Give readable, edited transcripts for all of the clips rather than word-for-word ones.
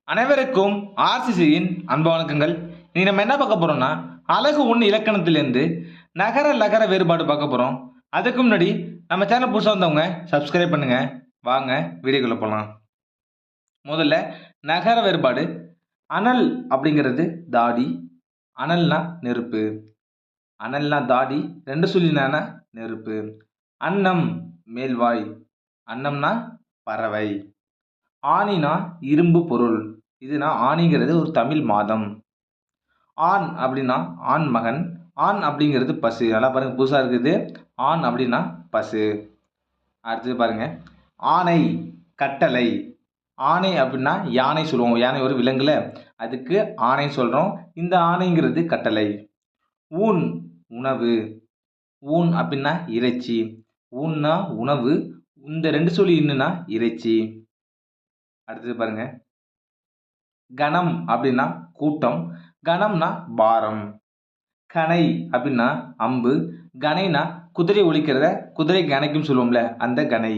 அனைவருக்கும் ஆர்சிசியின் அன்பு வணக்கங்கள். இன்னைக்கு நம்ம என்ன பார்க்க போறோம்னா, அழகு ஒன்று இலக்கணத்திலிருந்து நகர லகர வேறுபாடு பார்க்க போறோம். அதுக்கு முன்னாடி நம்ம சேனல் புதுசாக வந்தவங்க சப்ஸ்கிரைப் பண்ணுங்க. வாங்க வீடியோக்குள்ள போகலாம். முதல்ல நகர வேறுபாடு. அனல் அப்படிங்கிறது தாடி. அனல்னா நெருப்பு. அனல்னா தாடி, ரெண்டு சொல்லினா நெருப்பு. அன்னம் மேல்வாய். அன்னம்னா பறவை. ஆணினா இரும்பு பொருள். இதுனா ஆணிங்கிறது ஒரு தமிழ் மாதம். ஆண் அப்படின்னா ஆண் மகன். ஆண் அப்படிங்கிறது பசு. நல்லா பாருங்க, புதுசாக இருக்குது. ஆண் அப்படின்னா பசு. அடுத்தது பாருங்க, ஆணை கட்டளை. ஆணை அப்படின்னா யானை சொல்லுவோம். யானை ஒரு விலங்குல, அதுக்கு ஆணை சொல்றோம். இந்த ஆணைங்கிறது கட்டளை. ஊன் உணவு. ஊன் அப்படின்னா இறைச்சி. ஊன்னா உணவு. இந்த ரெண்டு சொல்லி இன்னுனா இறைச்சி. அடுத்தது பாருங்க, கணம் அப்படின்னா கூட்டம். கணம்னா பாரம். கணை அப்படின்னா அம்பு. கணைனா குதிரை ஒழிக்கிறத குதிரை கணைக்கும் சொல்லுவோம்ல, அந்த கணை.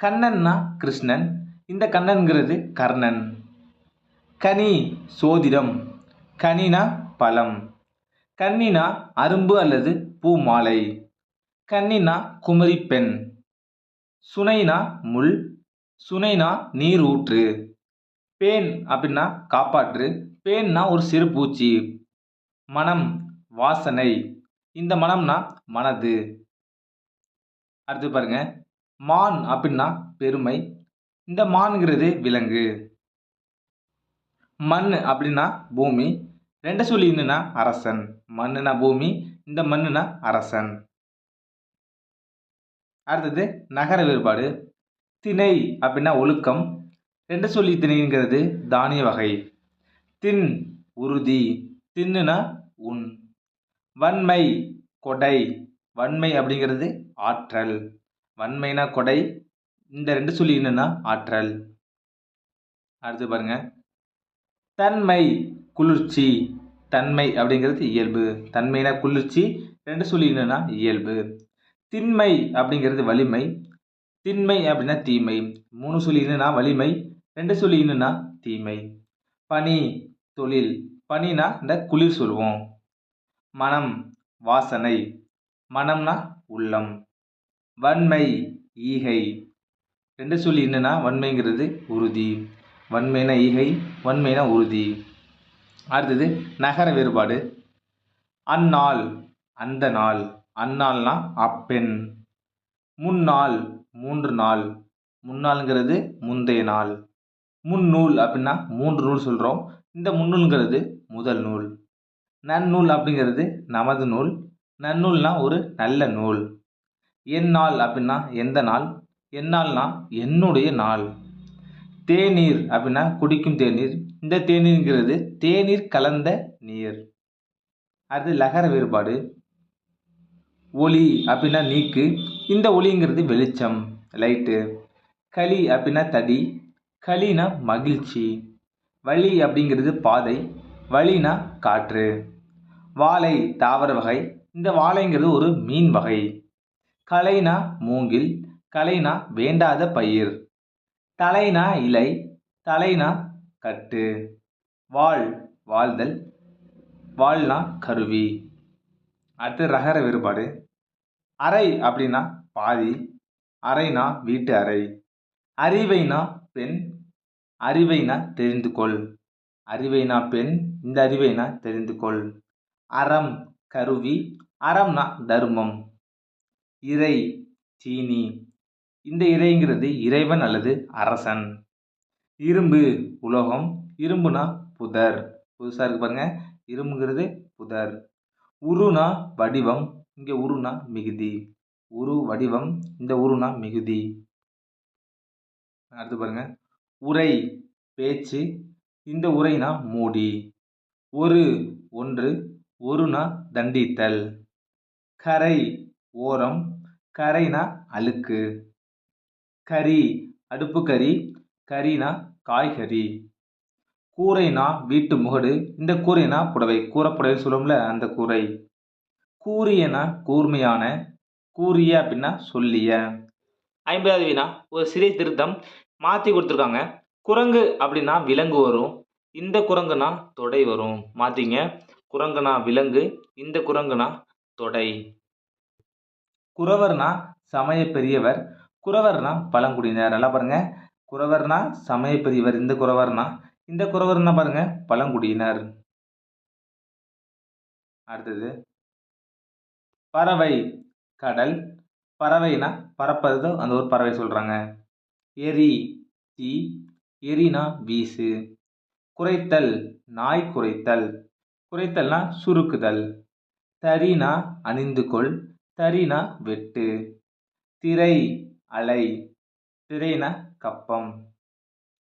கண்ணன்னா கிருஷ்ணன். இந்த கண்ணன்கிறது கர்ணன். கனி சோதிடம். கனினா பழம். கன்னினா அரும்பு அல்லது பூ மாலை. கன்னினா குமரி பெண். சுனைனா முள். சுனைனா நீர் ஊற்று. பேன் அப்படின்னா காப்பாற்று. பேன்னா ஒரு சிறு பூச்சி. மனம் வாசனை. இந்த மனம்னா மனது. அடுத்து பாருங்க, மான் அப்படின்னா பெருமை. இந்த மான்கிறது விலங்கு. மண் அப்படின்னா பூமி. ரெண்டு சொல்லி இன்னுனா அரசன். மண்ணுனா பூமி, இந்த மண்ணுனா அரசன். அடுத்தது நகர வேறுபாடு. திணை அப்படின்னா ஒழுக்கம். ரெண்டு சொல்லி திணைங்கிறது தானிய வகை. தின் உறுதி. தின்னுனா உன். வன்மை கொடை. வன்மை அப்படிங்கிறது ஆற்றல். வன்மைனா கொடை, இந்த ரெண்டு சொல்லி என்னன்னா ஆற்றல். அடுத்து பாருங்க, தன்மை குளிர்ச்சி. தன்மை அப்படிங்கிறது இயல்பு. தன்மைனா குளிர்ச்சி, ரெண்டு சொல்லி என்னன்னா இயல்பு. திண்மை அப்படிங்கிறது வலிமை. திண்மை அப்படின்னா தீமை. மூணு சொல்லி என்னன்னா வலிமை, ரெண்டு சொல்லி என்னன்னா தீமை. பனி தொழில். பனினா இந்த குளிர் சொல்லுவோம். மனம் வாசனை. மனம்னா உள்ளம். வன்மை ஈகை. ரெண்டு சொல்லி என்னன்னா வன்மைங்கிறது உறுதி. வன்மைனா ஈகை, வன்மைனா உறுதி. அடுத்தது நகர வேறுபாடு. அந்நாள் அந்த நாள். அந்நாள்னா அப்பெண். முன்னாள் மூன்று நாள். முன்னாள்ங்கிறது முந்தைய நாள். முன்னூல் அப்படின்னா மூன்று நூல் சொல்றோம். இந்த முன்னூல்ங்கிறது முதல் நூல். நன்னூல் அப்படிங்கிறது நமது நூல். நன்னூல்னா ஒரு நல்ல நூல். எந்நாள் அப்படின்னா எந்த நாள். எந்நாள்னா என்னுடைய நாள். தேநீர் அப்படின்னா குடிக்கும் தேநீர். இந்த தேநீர்ங்கிறது தேநீர் கலந்த நீர். அது லகர வேறுபாடு. ஒளி அப்படின்னா நீக்கு. இந்த ஒளிங்கிறது வெளிச்சம், லைட்டு. களி அப்படின்னா தடி. களினா மகிழ்ச்சி. வழி அப்படிங்கிறது பாதை. வழினா காற்று. வாழை தாவர வகை. இந்த வாழைங்கிறது ஒரு மீன் வகை. களைனா மூங்கில். களைனா வேண்டாத பயிர். தலைனா இலை. தலைனா கட்டு. வாழ் வாழ்தல். வாழ்னா கருவி. அடுத்து ரகர வேறுபாடு. அறை அப்படின்னா பாதி. அறைனா வீட்டு அறை. அறிவைனா பெண். அறிவைனா தெரிந்து கொள். அறிவைனா பெண், இந்த அறிவைனா தெரிந்து கொள். அறம் கருவி. அறம்னா தர்மம். இறை சீனி. இந்த இறைங்கிறது இறைவன் அல்லது அரசன். இரும்பு உலோகம். இரும்புனா புதர். புதுசா இருக்கு பாருங்க, இரும்புங்கிறது புதர். உருனா வடிவம். இங்க உருனா மிகுதி. உரு வடிவம், இந்த உருனா மிகுதி. அடுத்து பாருங்க, உரை பேச்சு. இந்த உரைனா மூடி. ஒரு ஒன்று. ஒருனா தண்டித்தல். கரை ஓரம். கரைனா அழுக்கு. கரி அடுப்பு கறி. கரினா காய்கறி. கூரைனா வீட்டு முகடு. இந்த கூரைனா புடவை. கூரைப்புடவை சொல்லுவோம்ல, அந்த கூரை. கூரியனா கூர்மையான. கூறிய அப்படின்னா சொல்லிய. 50வது வினா ஒரு சிறிய திருத்தம் மாற்றி கொடுத்துருக்காங்க. குரங்கு அப்படின்னா விலங்கு வரும். இந்த குரங்குனா தொடை வரும். மாத்திங்க. குரங்குனா விலங்கு, இந்த குரங்குனா தொடை. குறவர்னா சமய பெரியவர், குறவர்னா பழங்குடியினர். நல்லா பாருங்க. குறவர்னா சமய பெரியவர், இந்த குறவர்னா, இந்த குறவர்னா பாருங்க பழங்குடியினர். அடுத்தது பறவை, கடல். பறவைனா பறப்பது, அந்த ஒரு பறவை சொல்றாங்க. எரி, தீ. எரினா வீசு. குறைத்தல், நாய் குறைத்தல். குறைத்தல்னா சுருக்குதல். தரினா அணிந்து கொள், தரினா வெட்டு. திரை, அலை. திரைனா கப்பம்.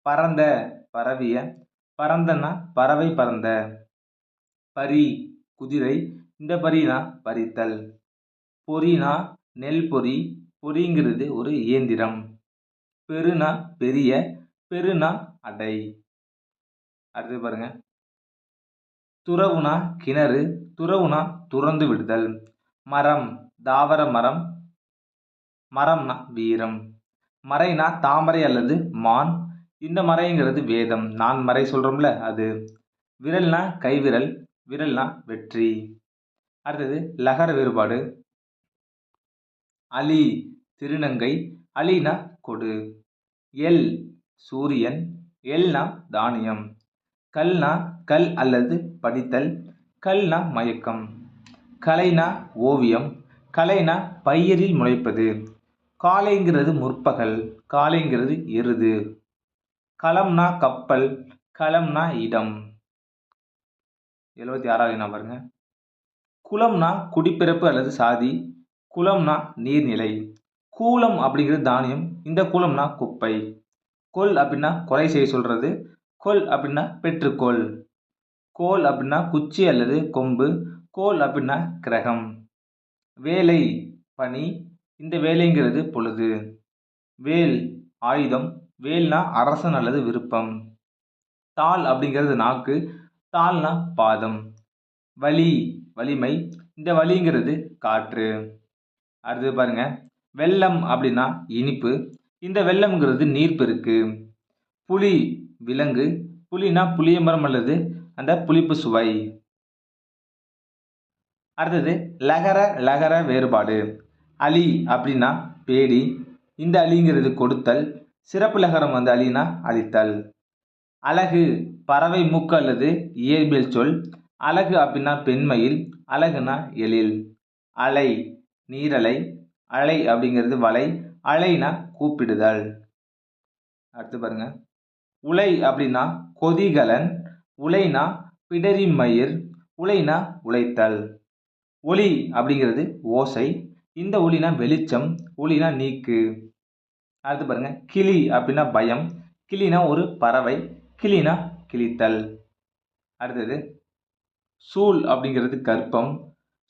பறந்த, பரவிய. பறந்தனா பறவை பறந்த. பரி, குதிரை. இந்த பரினா பறித்தல். பொறினா நெல் பொறி. பொறிங்கிறது ஒரு இயந்திரம். பெருனா பெரிய, பெருனா அடை. அடுத்து பாருங்க. துறவுனா கிணறு, துறவுனா துறந்து விடுதல். மரம், தாவர மரம். மரம்னா வீரம். மறைனா தாமரை அல்லது மான். இந்த மறைங்கிறது வேதம். நான் மறை சொல்றோம்ல அது. விரல்னா கைவிரல், விரல்னா வெற்றி. அடுத்தது லகர வேறுபாடு. அலி, திருநங்கை. அலினா கொடு. எல், சூரியன். எல்னா தானியம். கல்னா கல் அல்லது படித்தல். கல்னா மயக்கம். கலைனா ஓவியம். கலைனா பையரில் முளைப்பது. காலைங்கிறது முற்பகல். காலைங்கிறது எருது. களம்னா கப்பல். களம்னா இடம். 76வது வினா பாருங்க. குளம்னா குடிப்பிறப்பு அல்லது சாதி. குளம்னா நீர்நிலை. கூலம் அப்படிங்கிறது தானியம். இந்த கூலம்னா குப்பை. கொல் அப்படின்னா கொலை செய்ய சொல்றது. கொல் அப்படின்னா பெற்றுக்கொள். கோல் அப்படின்னா குச்சி அல்லது கொம்பு. கோல் அப்படின்னா கிரகம். வேலை, பனி. இந்த வேலைங்கிறது பொழுது. வேல், ஆயுதம். வேல்னா அரசன் அல்லது விருப்பம். தாள் அப்படிங்கிறது நாக்கு. தாள்னா பாதம். வலி, வலிமை. இந்த வலிங்கிறது காற்று. அடுத்தது பாருங்க. வெள்ளம் அப்படின்னா இனிப்பு. இந்த வெள்ளம்ங்கிறது நீர்ப்பெருக்கு. புலி, விலங்கு. புலினா புளியமரம் அல்லது அந்த புளிப்பு சுவை. அடுத்தது லகர லகர வேறுபாடு. அலி அப்படின்னா பேடி. இந்த அலிங்கிறது கொடுத்தல். சிறப்பு லகரம் வந்து அலினா அழித்தல். அலகு, பறவை மூக்கு அல்லது இயற்பியல் சொல். அலகு அப்படின்னா பெண்மயில். அலகுனா எழில். அலை, நீரலை. அலை அப்படிங்கிறது வலை. அலைனா கூப்பிடுதல். அடுத்து பாருங்க. உலை அப்படின்னா கொதிகலன். உலைனா பிடரி மயிர். உலைனா உழைத்தல். ஒளி அப்படிங்கிறது ஓசை. இந்த ஒளினா வெளிச்சம். ஒளினா நீக்கு. அடுத்து பாருங்க. கிளி அப்படின்னா பயம். கிளினா ஒரு பறவை. கிளினா கிழித்தல். அடுத்தது சூல் அப்படிங்கிறது கற்பம்.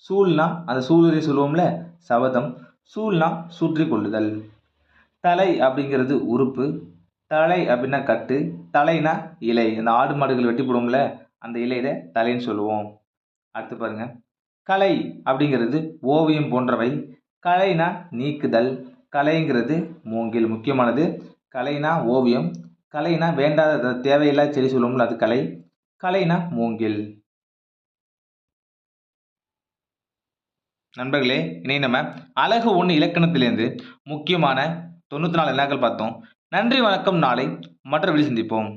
சூல்னா அந்த சூளுரை சொல்லுவோம்ல சபதம். சூல்னா சுற்றி கொள்ளுதல். தலை அப்படிங்கிறது உறுப்பு. தலை அப்படின்னா கட்டு. தலைனா இலை. இந்த ஆடு மாடுகள் வெட்டி போடுவோம்ல அந்த இலையில தலைன்னு சொல்லுவோம். அடுத்து பாருங்க. கலை அப்படிங்கிறது ஓவியம் போன்றவை. கலைனா நீக்குதல். கலைங்கிறது மூங்கில். முக்கியமானது. கலைனா ஓவியம். கலைனா வேண்டாத தேவையில்லாத செடி சொல்லுவோம்ல அது கலை. கலைனா மூங்கில். நண்பர்களே, இன்னைக்கு நம்ம அழகு 1 இலக்கணத்திலிருந்து முக்கியமான 94 வினாக்கள் பார்த்தோம். நன்றி, வணக்கம். நாளை மற்ற வீடியோவில் சந்திப்போம்.